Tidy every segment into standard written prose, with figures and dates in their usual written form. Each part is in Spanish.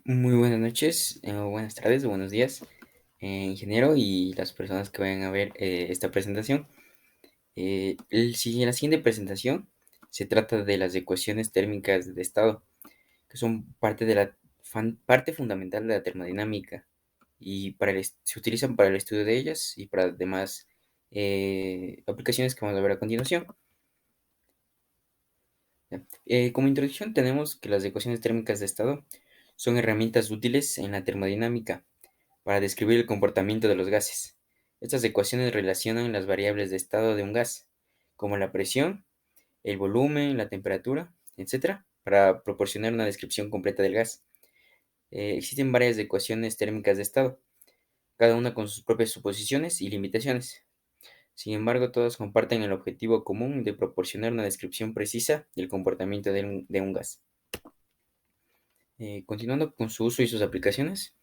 Muy buenas noches, o buenas tardes, o buenos días, ingeniero y las personas que vayan a ver esta presentación. La siguiente presentación se trata de las ecuaciones térmicas de estado, que son parte fundamental de la termodinámica y se utilizan para el estudio de ellas y para demás aplicaciones que vamos a ver a continuación. Como introducción tenemos que las ecuaciones térmicas de estado son herramientas útiles en la termodinámica para describir el comportamiento de los gases. Estas ecuaciones relacionan las variables de estado de un gas, como la presión, el volumen, la temperatura, etcétera, para proporcionar una descripción completa del gas. Existen varias ecuaciones térmicas de estado, cada una con sus propias suposiciones y limitaciones. Sin embargo, todas comparten el objetivo común de proporcionar una descripción precisa del comportamiento de un gas. Continuando con su uso y sus aplicaciones,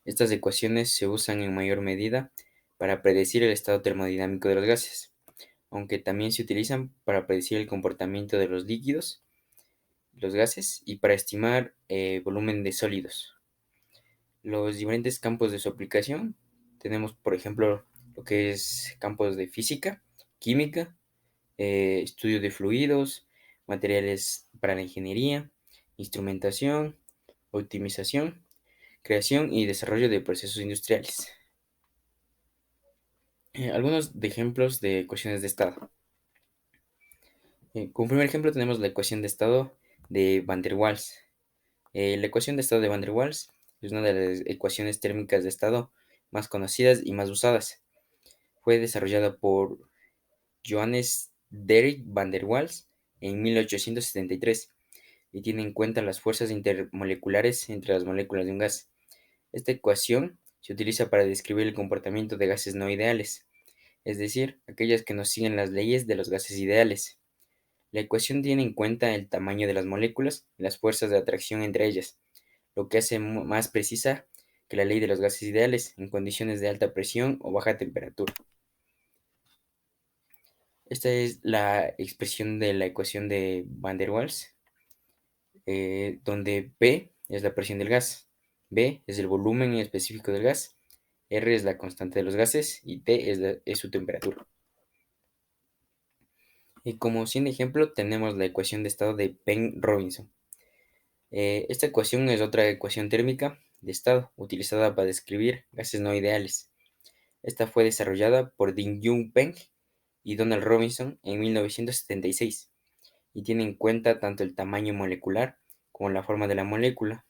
estas ecuaciones se usan en mayor medida para predecir el estado termodinámico de los gases, aunque también se utilizan para predecir el comportamiento de los líquidos, los gases, y para estimar volumen de sólidos. Los diferentes campos de su aplicación tenemos, por ejemplo, lo que es campos de física, química, estudio de fluidos, materiales para la ingeniería, instrumentación, optimización, creación y desarrollo de procesos industriales. Algunos de ejemplos de ecuaciones de estado. Como primer ejemplo tenemos la ecuación de estado de Van der Waals. La ecuación de estado de Van der Waals es una de las ecuaciones térmicas de estado más conocidas y más usadas. Fue desarrollada por Johannes Dietrich van der Waals en 1873 y tiene en cuenta las fuerzas intermoleculares entre las moléculas de un gas. Esta ecuación se utiliza para describir el comportamiento de gases no ideales, es decir, aquellas que no siguen las leyes de los gases ideales. La ecuación tiene en cuenta el tamaño de las moléculas y las fuerzas de atracción entre ellas, lo que hace más precisa que la ley de los gases ideales en condiciones de alta presión o baja temperatura. Esta es la expresión de la ecuación de Van der Waals, donde P es la presión del gas, B es el volumen específico del gas, R es la constante de los gases y T es su temperatura. Y como sin ejemplo tenemos la ecuación de estado de Penn-Robinson. Esta ecuación es otra ecuación térmica de estado utilizada para describir gases no ideales. Esta fue desarrollada por Ding-Yun Peng y Donald Robinson en 1976 y tiene en cuenta tanto el tamaño molecular como la forma de la molécula,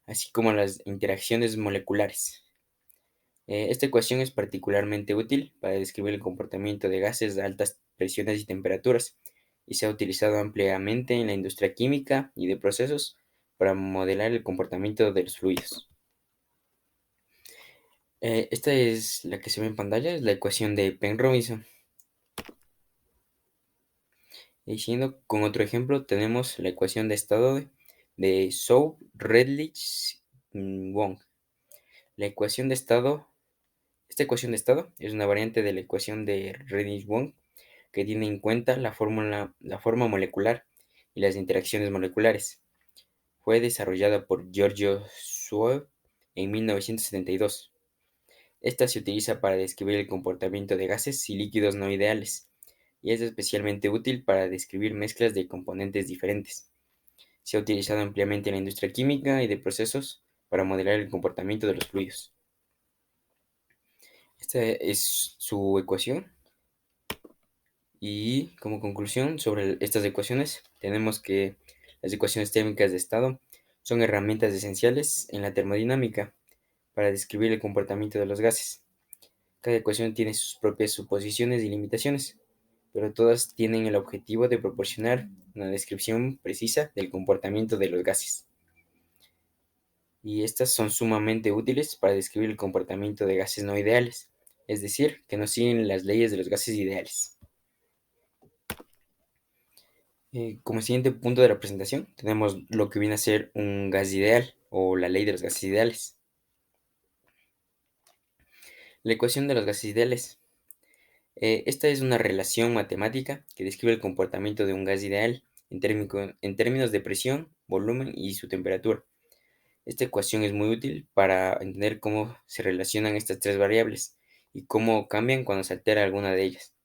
así como las interacciones moleculares. Esta ecuación es particularmente útil para describir el comportamiento de gases a altas presiones y temperaturas y se ha utilizado ampliamente en la industria química y de procesos para modelar el comportamiento de los fluidos. Esta es la que se ve en pantalla, es la ecuación de Penn-Robinson. Y siguiendo con otro ejemplo, tenemos la ecuación de estado de Zhou-Redlich-Wong. La ecuación de estado, esta ecuación de estado es una variante de la ecuación de Redlich-Wong que tiene en cuenta la forma molecular y las interacciones moleculares. Fue desarrollada por Giorgio Schwab en 1972. Esta se utiliza para describir el comportamiento de gases y líquidos no ideales, y es especialmente útil para describir mezclas de componentes diferentes. Se ha utilizado ampliamente en la industria química y de procesos para modelar el comportamiento de los fluidos. Esta es su ecuación. Y como conclusión sobre estas ecuaciones, tenemos que las ecuaciones térmicas de estado son herramientas esenciales en la termodinámica para describir el comportamiento de los gases. Cada ecuación tiene sus propias suposiciones y limitaciones, pero todas tienen el objetivo de proporcionar una descripción precisa del comportamiento de los gases. Y estas son sumamente útiles para describir el comportamiento de gases no ideales, es decir, que no siguen las leyes de los gases ideales. Como siguiente punto de la presentación, tenemos lo que viene a ser un gas ideal o la ley de los gases ideales. La ecuación de los gases ideales. Esta es una relación matemática que describe el comportamiento de un gas ideal en términos de presión, volumen y su temperatura. Esta ecuación es muy útil para entender cómo se relacionan estas tres variables y cómo cambian cuando se altera alguna de ellas.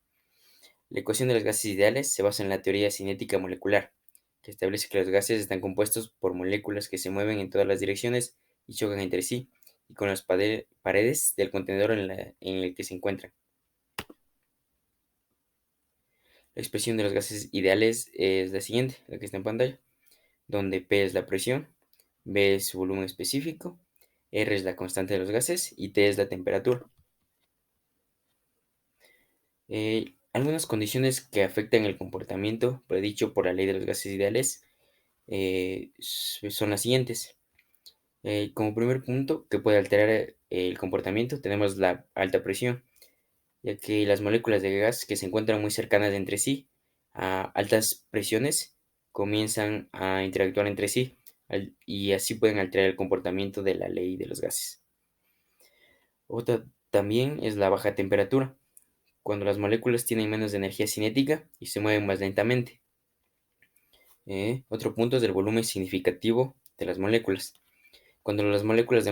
La ecuación de los gases ideales se basa en la teoría cinética molecular, que establece que los gases están compuestos por moléculas que se mueven en todas las direcciones y chocan entre sí y con las paredes del contenedor en el que se encuentran. La expresión de los gases ideales es la siguiente, la que está en pantalla, donde P es la presión, B es su volumen específico, R es la constante de los gases y T es la temperatura. Algunas condiciones que afectan el comportamiento predicho por la ley de los gases ideales son las siguientes. Como primer punto que puede alterar el comportamiento tenemos la alta presión, ya que las moléculas de gas que se encuentran muy cercanas entre sí a altas presiones comienzan a interactuar entre sí y así pueden alterar el comportamiento de la ley de los gases. Otra también es la baja temperatura, cuando las moléculas tienen menos energía cinética y se mueven más lentamente. Otro punto es el volumen significativo de las moléculas. Cuando las moléculas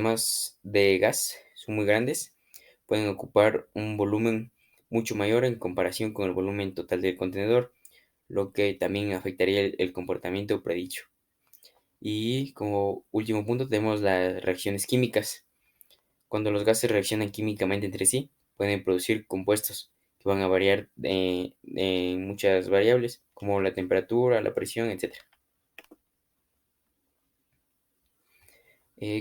de gas son muy grandes, pueden ocupar un volumen mucho mayor en comparación con el volumen total del contenedor, lo que también afectaría el comportamiento predicho. Y como último punto tenemos las reacciones químicas. Cuando los gases reaccionan químicamente entre sí, pueden producir compuestos que van a variar en muchas variables, como la temperatura, la presión, etc.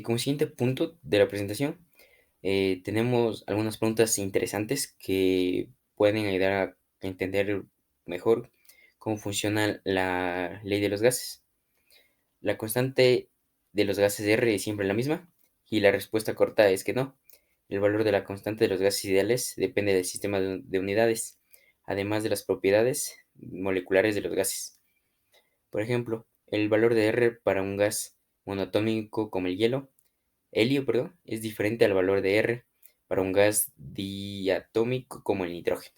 Como siguiente punto de la presentación, tenemos algunas preguntas interesantes que pueden ayudar a entender mejor cómo funciona la ley de los gases. La constante de los gases R es siempre la misma y la respuesta corta es que no. El valor de la constante de los gases ideales depende del sistema de unidades, además de las propiedades moleculares de los gases. Por ejemplo, el valor de R para un gas monoatómico como el helio, perdón, es diferente al valor de R para un gas diatómico como el nitrógeno.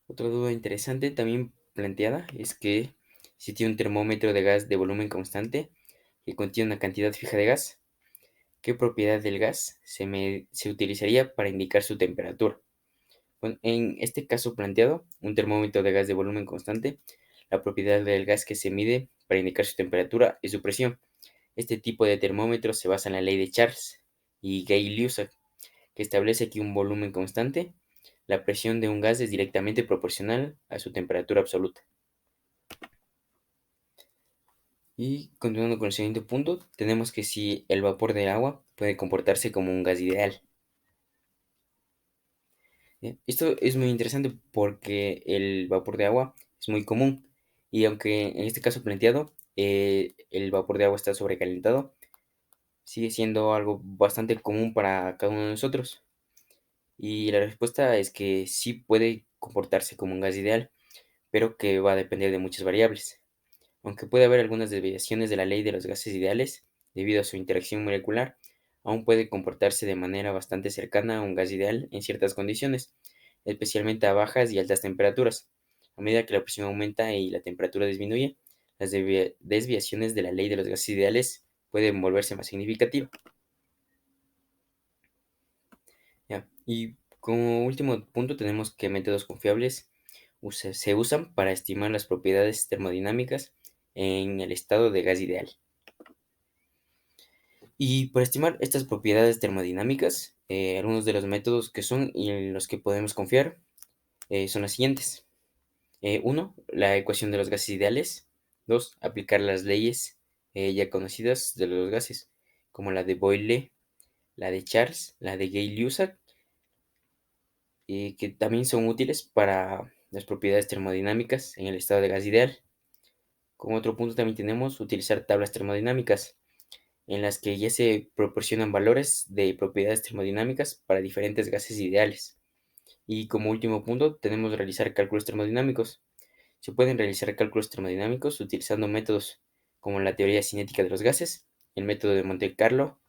Otra duda interesante también planteada es que si tiene un termómetro de gas de volumen constante que contiene una cantidad fija de gas, ¿qué propiedad del gas se utilizaría para indicar su temperatura? Bueno, en este caso planteado, un termómetro de gas de volumen constante, la propiedad del gas que se mide para indicar su temperatura es su presión. Este tipo de termómetro se basa en la ley de Charles y Gay-Lussac, que establece que un volumen constante, la presión de un gas es directamente proporcional a su temperatura absoluta. Y continuando con el siguiente punto, tenemos que si el vapor de agua puede comportarse como un gas ideal. Esto es muy interesante porque el vapor de agua es muy común y aunque en este caso planteado el vapor de agua está sobrecalentado, sigue siendo algo bastante común para cada uno de nosotros. Y la respuesta es que sí puede comportarse como un gas ideal, pero que va a depender de muchas variables. Aunque puede haber algunas desviaciones de la ley de los gases ideales debido a su interacción molecular, aún puede comportarse de manera bastante cercana a un gas ideal en ciertas condiciones, especialmente a bajas y altas temperaturas. A medida que la presión aumenta y la temperatura disminuye, las desviaciones de la ley de los gases ideales pueden volverse más significativas. Ya. Y como último punto tenemos que métodos confiables se usan para estimar las propiedades termodinámicas en el estado de gas ideal. Y para estimar estas propiedades termodinámicas, algunos de los métodos que son y en los que podemos confiar son los siguientes. 1. La ecuación de los gases ideales. 2. Aplicar las leyes ya conocidas de los gases, como la de Boyle, la de Charles, la de Gay-Lussac, que también son útiles para las propiedades termodinámicas en el estado de gas ideal. Como otro punto también tenemos utilizar tablas termodinámicas, en las que ya se proporcionan valores de propiedades termodinámicas para diferentes gases ideales. Y como último punto tenemos realizar cálculos termodinámicos. Se pueden realizar cálculos termodinámicos utilizando métodos como la teoría cinética de los gases, el método de Monte Carlo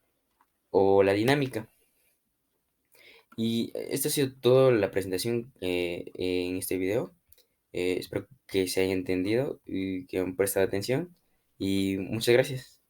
o la dinámica. Y esta ha sido toda la presentación en este video. Espero que se haya entendido y que han prestado atención. y muchas gracias.